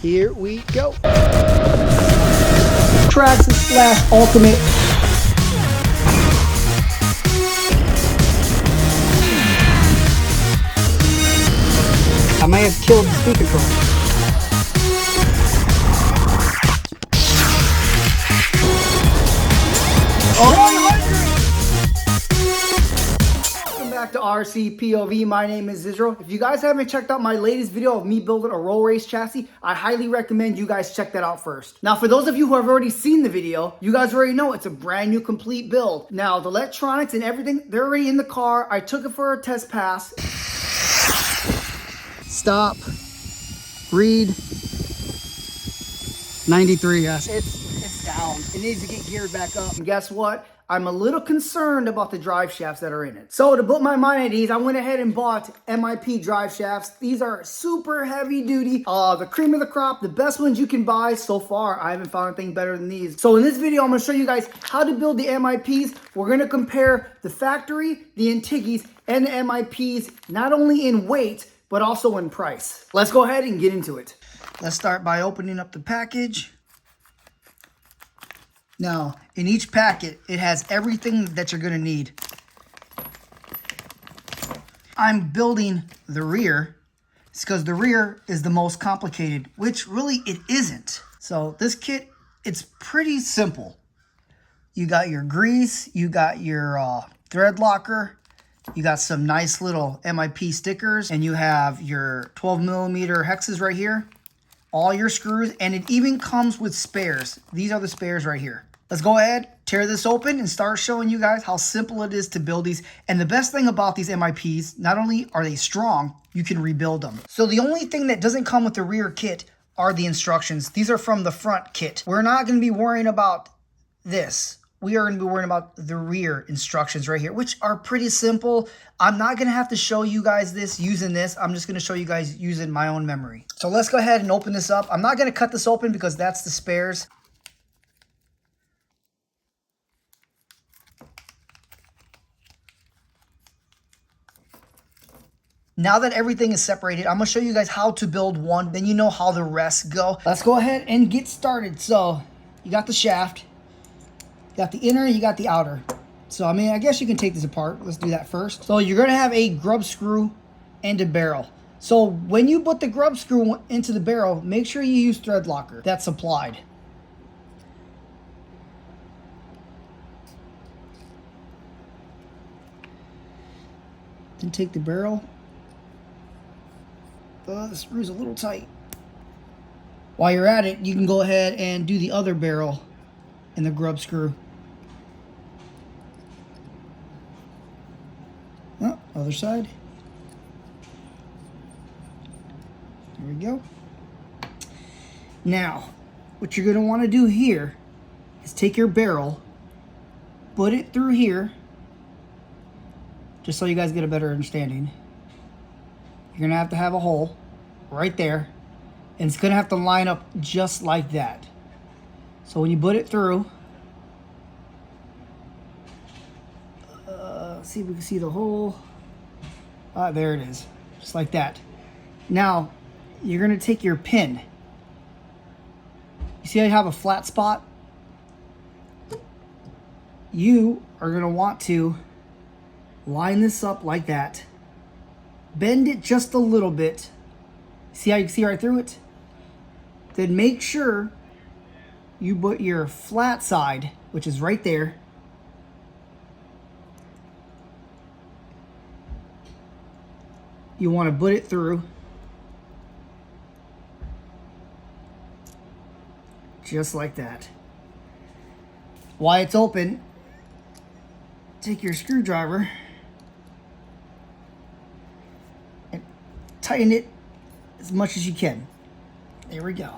Here we go. Traxxas / Ultimate. I may have killed the speed control. Welcome back to RC POV. My name is Israel. If you guys haven't checked out my latest video of me building a roll race chassis, I highly recommend you guys check that out first. Now, for those of you who have already seen the video, you guys already know it's a brand new complete build. Now, the electronics and everything, they're already in the car. I took it for a test pass. Stop. Read. 93, yes. It's down. It needs to get geared back up. And guess what? I'm a little concerned about the drive shafts that are in it. So to put my mind at ease, I went ahead and bought MIP drive shafts. These are super heavy duty, the cream of the crop, the best ones you can buy so far. I haven't found anything better than these. So in this video, I'm gonna show you guys how to build the MIPs. We're gonna compare the factory, the Antigis, and the MIPs, not only in weight, but also in price. Let's go ahead and get into it. Let's start by opening up the package. Now, in each packet, it has everything that you're gonna need. I'm building the rear. It's because the rear is the most complicated, which really it isn't. So this kit, it's pretty simple. You got your grease, you got your thread locker, you got some nice little MIP stickers, and you have your 12mm hexes right here, all your screws, and it even comes with spares. These are the spares right here. Let's go ahead, tear this open, and start showing you guys how simple it is to build these. And the best thing about these MIPs, not only are they strong, you can rebuild them. So the only thing that doesn't come with the rear kit are the instructions. These are from the front kit. We're not gonna be worrying about this. We are gonna be worrying about the rear instructions right here, which are pretty simple. I'm not gonna have to show you guys this using this. I'm just gonna show you guys using my own memory. So let's go ahead and open this up. I'm not gonna cut this open because that's the spares. Now that everything is separated, I'm gonna show you guys how to build one, then you know how the rest go. Let's go ahead and get started. So you got the shaft, you got the inner, you got the outer. So I mean, I guess you can take this apart. Let's do that first. So you're gonna have a grub screw and a barrel. So when you put the grub screw into the barrel, make sure you use thread locker that's supplied. Then take the barrel. The screw's a little tight. While you're at it, you can go ahead and do the other barrel and the grub screw. Oh, other side. There we go. Now, what you're going to want to do here is take your barrel, put it through here, just so you guys get a better understanding. You're going to have a hole right there, and it's going to have to line up just like that. So when you put it through, see if we can see the hole. There it is, just like that. Now, you're going to take your pin. You see how you have a flat spot? You are going to want to line this up like that. Bend it just a little bit. See how you can see right through it? Then make sure you put your flat side, which is right there, you want to put it through just like that. While it's open, take your screwdriver and tighten it as much as you can. There we go.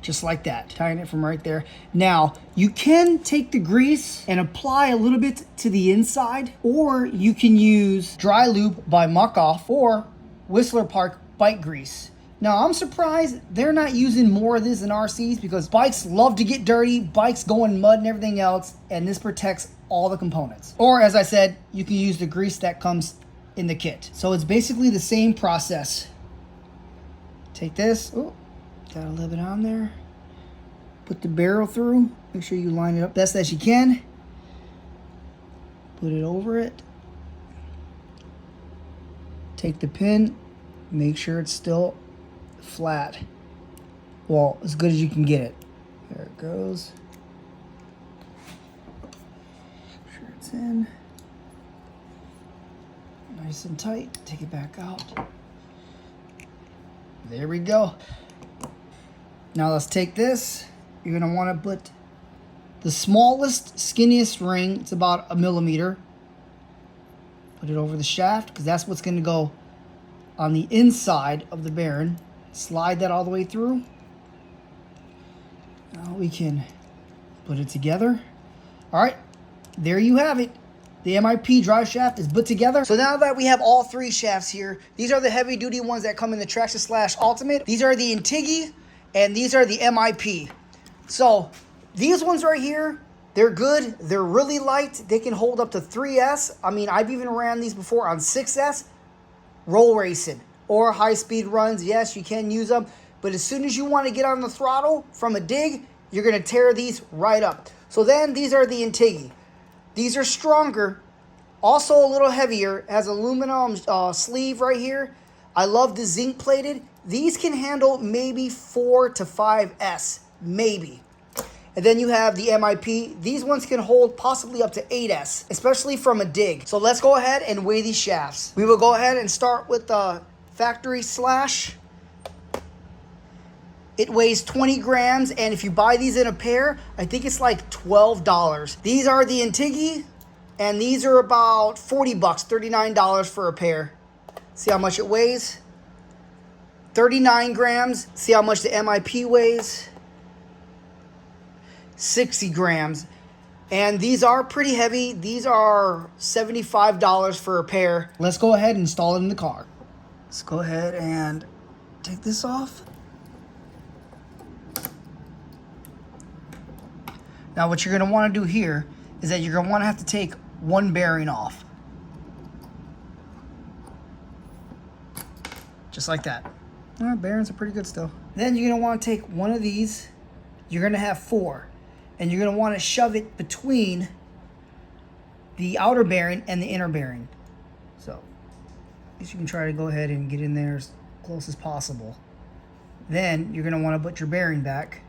Just like that. Tighten it from right there. Now, you can take the grease and apply a little bit to the inside, or you can use Dry Lube by Muck Off or Whistler Park bike grease. Now, I'm surprised they're not using more of this in RCs because bikes love to get dirty, bikes go in mud and everything else, and this protects all the components. Or, as I said, you can use the grease that comes in the kit. So it's basically the same process. Take this, ooh, Got a little bit on there. Put the barrel through. Make sure you line it up best as you can. Put it over it. Take the pin. Make sure it's still flat. Well, as good as you can get it. There it goes. Make sure it's in. Nice and tight. Take it back out. There we go. Now let's take this. You're going to want to put the smallest, skinniest ring. It's about 1 millimeter. Put it over the shaft because that's what's going to go on the inside of the bearing. Slide that all the way through. Now we can put it together. All right, there you have it. The MIP drive shaft is put together. So now that we have all 3 shafts here, these are the heavy duty ones that come in the Traxxas / Ultimate. These are the Intigi and these are the MIP. So these ones right here, they're good. They're really light. They can hold up to 3S. I mean, I've even ran these before on 6S. Roll racing or high speed runs. Yes, you can use them. But as soon as you want to get on the throttle from a dig, you're going to tear these right up. So then these are the Intigi. These are stronger, also a little heavier, has aluminum sleeve right here. I love the zinc plated. These can handle maybe 4 to 5S, maybe. And then you have the MIP. These ones can hold possibly up to 8S, especially from a dig. So let's go ahead and weigh these shafts. We will go ahead and start with the factory slash. It weighs 20 grams, and if you buy these in a pair, I think it's like $12. These are the Intigi, and these are about 40 bucks, $39 for a pair. See how much it weighs? 39 grams. See how much the MIP weighs? 60 grams. And these are pretty heavy. These are $75 for a pair. Let's go ahead and install it in the car. Let's go ahead and take this off. Now what you're going to want to do here is that you're going to want to have to take one bearing off. Just like that. Bearings are pretty good still. Then you're going to want to take one of these. You're going to have 4. And you're going to want to shove it between the outer bearing and the inner bearing. So, at least you can try to go ahead and get in there as close as possible. Then you're going to want to put your bearing back.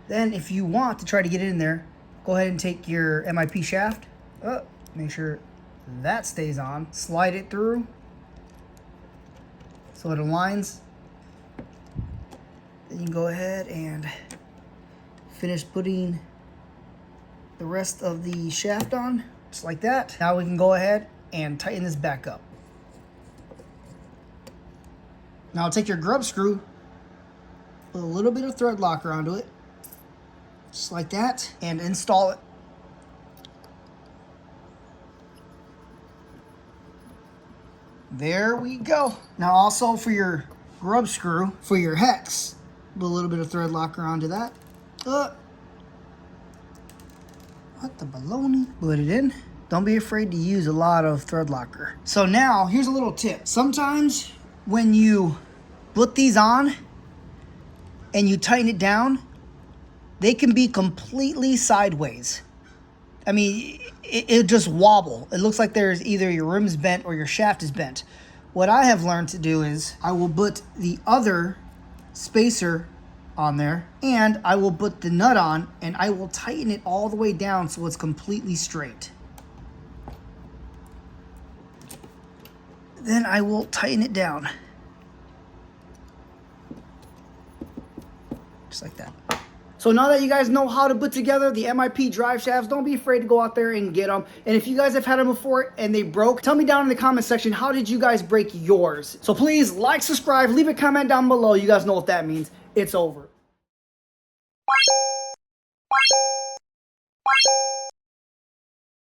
Then if you want to try to get it in there, go ahead and take your MIP shaft. Make sure that stays on. Slide it through so it aligns. Then you can go ahead and finish putting the rest of the shaft on, just like that. Now we can go ahead and tighten this back up. Now take your grub screw, put a little bit of thread locker onto it, just like that, and install it. There we go. Now also for your grub screw, for your hex, put a little bit of thread locker onto that. What the baloney? Put it in. Don't be afraid to use a lot of thread locker. So now, here's a little tip. Sometimes when you put these on and you tighten it down, they can be completely sideways. I mean, it just wobble. It looks like there's either your rim's bent or your shaft is bent. What I have learned to do is I will put the other spacer on there and I will put the nut on and I will tighten it all the way down so it's completely straight. Then I will tighten it down. Just like that. So now that you guys know how to put together the MIP drive shafts, don't be afraid to go out there and get them. And if you guys have had them before and they broke, tell me down in the comment section, how did you guys break yours? So please like, subscribe, leave a comment down below. You guys know what that means. It's over.